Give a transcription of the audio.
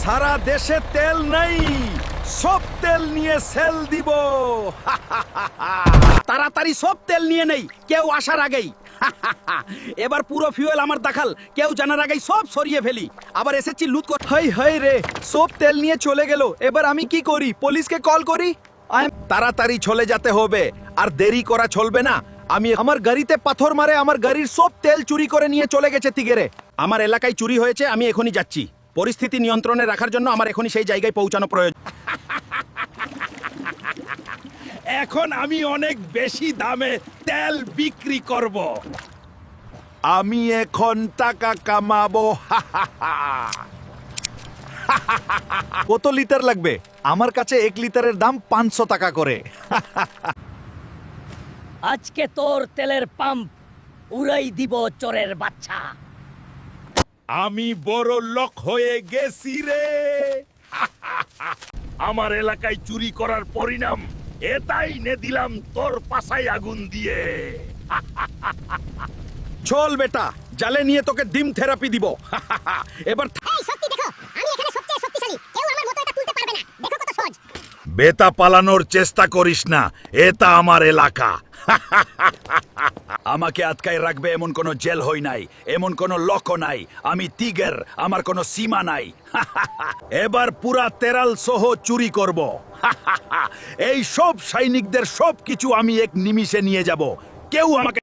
সারা দেশে তেল নাই, সব তেল নিয়ে সেল দিব। তাড়াতাড়ি সব তেল নিয়ে নেই, কেউ আসার আগেই। এবার পুরো ফিউয়েল আমার দেখাল, কেউ জানার আগেই সব সরিয়ে ফেলি। আবার এসেছি লুট কর। হাই হাই রে, সব তেল নিয়ে চলে গেল। এবার আমি কি করি? পুলিশকে কল করি? তাড়াতাড়ি চলে যেতে হবে, আর দেরি করা চলবে না। আমার গাড়িতে পাথর মারে, আমার গাড়ির সব তেল চুরি করে নিয়ে চলে গেছে তিগেরে। আমার এলাকায় চুরি হয়েছে, আমি এখনই যাচ্ছি। পরিস্থিতি নিয়ন্ত্রণে রাখার জন্য আমার এখনই সেই জায়গায় পৌঁছানো প্রয়োজন। এখন আমি অনেক বেশি দামে তেল বিক্রি করব। আমি এখন টাকা কামাবো। কত লিটার লাগবে? আমার কাছে 1 লিটারের দাম 500 টাকা করে। আজকে তোর তেলের পাম্প উড়াই দিব চোরের বাচ্চা। আমি বড় লোক হয়ে গেছি রে। আমার এলাকায় চুরি করার পরিণাম এটাই নে দিলাম তোর পাছায় আগুন দিয়ে। চল বেটা, জালে নিয়ে তোকে ডিম থেরাপি দিব। এবার এই সত্যি দেখো, আমি এখানে সবচেয়ে শক্তিশালী, কেউ আমার মতো এটা তুলতে পারবে না। দেখো কত সহজ। বেতা পালানোর চেষ্টা করিস না, এটা আমার এলাকা। আমাকে আটকায় রাখবে এমন কোনো জেল হই নাই, এমন কোনো লক্ষ্য নাই। আমি তিগের, আমার কোনো সীমা নাই। এবার পুরা তেরাল সহ চুরি করব। এই সব সৈনিকদের সব কিছু আমি এক নিমিষে নিয়ে যাব। কেউ আমাকে